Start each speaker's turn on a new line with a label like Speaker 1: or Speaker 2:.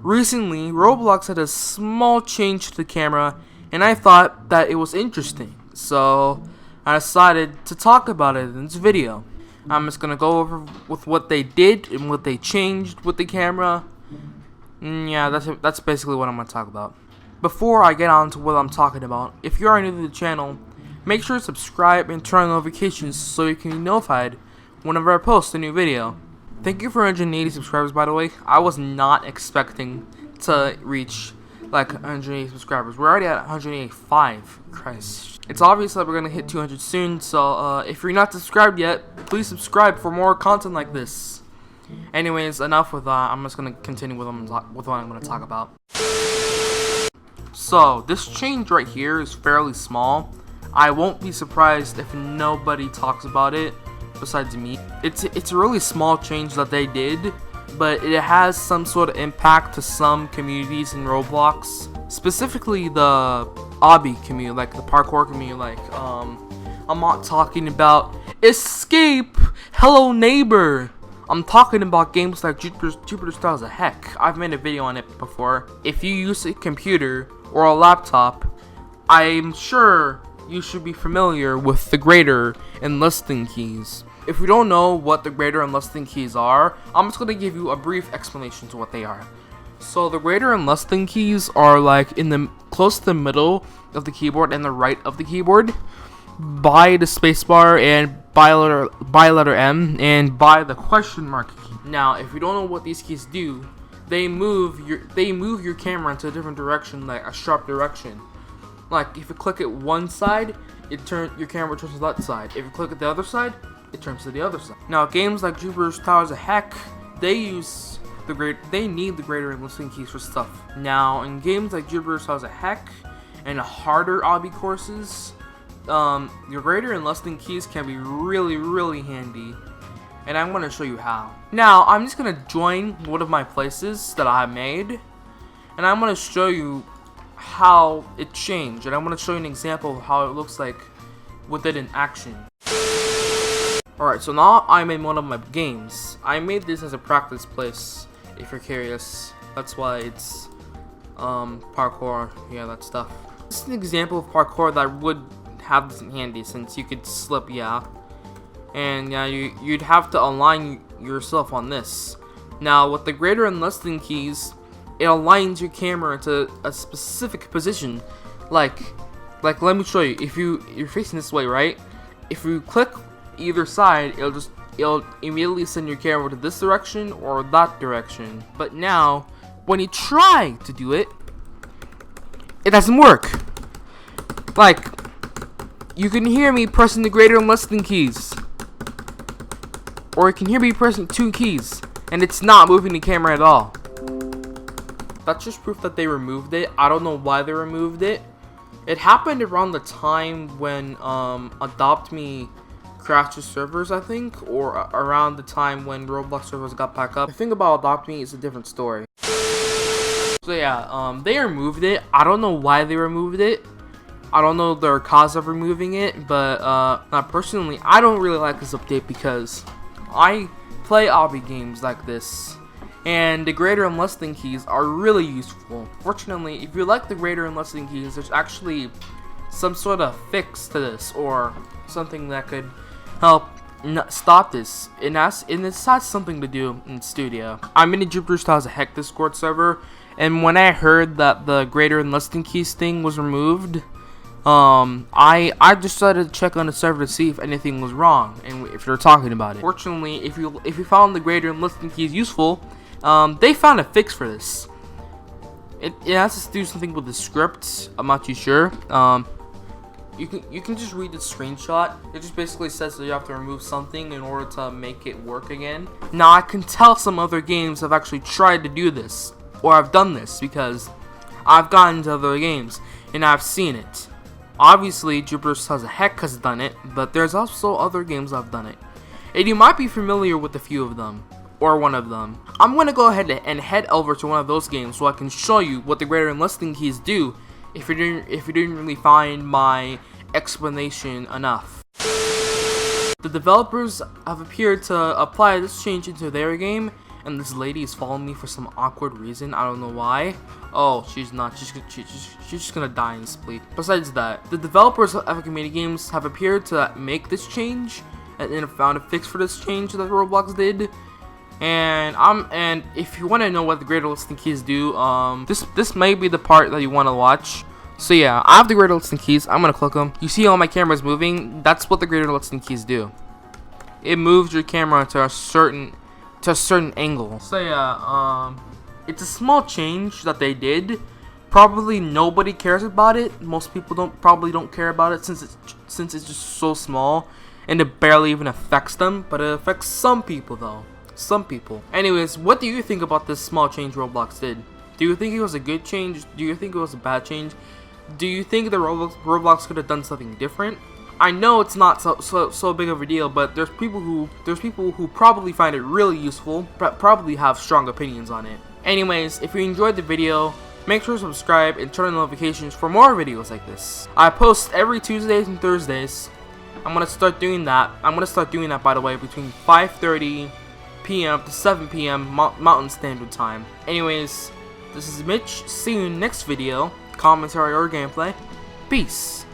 Speaker 1: Recently, Roblox had a small change to the camera, and I thought that it was interesting, so I decided to talk about it in this video. I'm just gonna go over with what they did and what they changed with the camera. Yeah, that's basically what I'm gonna talk about. Before I get on to what I'm talking about, if you are new to the channel, make sure to subscribe and turn on notifications so you can be notified whenever I post a new video. Thank you for 180 subscribers, by the way. I was not expecting to reach like 180 subscribers. We're already at 185. Christ. It's obvious that we're gonna hit 200 soon, so if you're not subscribed yet, please subscribe for more content like this. Anyways, enough with that. I'm just gonna continue with what I'm gonna talk about. So, this change right here is fairly small. I won't be surprised if nobody talks about it besides me. It's a really small change that they did, but it has some sort of impact to some communities in Roblox, specifically the obby community, like the parkour community. Like I'm not talking about Escape, Hello Neighbor. I'm talking about games like Jupiter Styles of Heck. I've made a video on it before. If you use a computer or a laptop, I'm sure you should be familiar with the greater and less than keys. If you don't know what the greater and less than keys are, I'm just going to give you a brief explanation to what they are. So the greater and less than keys are like in the close to the middle of the keyboard and the right of the keyboard, by the spacebar and by letter M and by the question mark key. Now, if you don't know what these keys do, they move your camera into a different direction, like a sharp direction. Like if you click at one side, your camera turns to that side. If you click at the other side, it turns to the other side. Now, games like Jupiter Styles of Heck, they need the greater and less than keys for stuff. Now, in games like Jupiter Styles of Heck and harder obby courses, your greater and less than keys can be really handy, and I'm going to show you how. Now, I'm just going to join one of my places that I have made, and I'm going to show you how it changed, and I'm going to show you an example of how it looks like with it in action. Alright, so now I'm in one of my games. I made this as a practice place, if you're curious. That's why it's parkour, yeah, that stuff. This is an example of parkour that would have this handy, since you could slip, yeah. And yeah, you'd have to align yourself on this. Now, with the greater and less than keys, it aligns your camera into a specific position. Like let me show you. If you're facing this way, right? If you click either side, it'll immediately send your camera to this direction or that direction. But now, when you try to do it, it doesn't work. Like, you can hear me pressing the greater and less than keys, or you can hear me pressing two keys, and it's not moving the camera at all. That's just proof that they removed it. I don't know why they removed it. It happened around the time when Adopt Me crashed the servers, I think, or around the time when Roblox servers got back up. The thing about Adopt Me is a different story. So yeah, they removed it. I don't know why they removed it. I don't know their cause of removing it, but personally, I don't really like this update because I play obby games like this, and the greater and less than keys are really useful. Fortunately, if you like the greater and less than keys, there's actually some sort of fix to this, or something that could help stop this. And this has something to do in Studio. I'm in a Jupiter Styles of Heck Discord server, and when I heard that the greater and less than keys thing was removed, I decided to check on the server to see if anything was wrong and if they're talking about it. Fortunately, if you found the greater and less than keys useful, they found a fix for this. It has to do something with the script. I'm not too sure. You can just read the screenshot. It just basically says that you have to remove something in order to make it work again. Now, I can tell some other games have actually tried to do this, or I've done this, because I've gotten into other games and I've seen it. Obviously, Jupiter Styles of Heck has done it, but there's also other games I've done it, and you might be familiar with a few of them, or one of them. I'm going to go ahead and head over to one of those games so I can show you what the greater and less than keys do if you didn't really find my explanation enough. The developers have appeared to apply this change into their game, and this lady is following me for some awkward reason. I don't know why. Oh, she's not. She's just gonna die in sleep. Besides that, the developers of Epic Mini Games have appeared to make this change and have found a fix for this change that Roblox did. And if you want to know what the greater listing keys do, this may be the part that you want to watch. So yeah, I have the greater listing keys. I'm gonna click them. You see all my cameras moving? That's what the greater listing keys do. It moves your camera to a certain angle. So yeah, it's a small change that they did. Probably nobody cares about it. Most people probably don't care about it since it's just so small and it barely even affects them. But it affects some people though. Some people. Anyways, what do you think about this small change Roblox did? Do you think it was a good change? Do you think it was a bad change? Do you think the Roblox could have done something different? I know it's not so big of a deal, but there's people who probably find it really useful, but probably have strong opinions on it. Anyways, if you enjoyed the video, make sure to subscribe and turn on notifications for more videos like this. I post every Tuesdays and Thursdays. I'm gonna start doing that. By the way, between 5:30 p.m. to 7 p.m. Mountain Standard Time. Anyways, this is Mitch. See you in the next video, commentary or gameplay. Peace.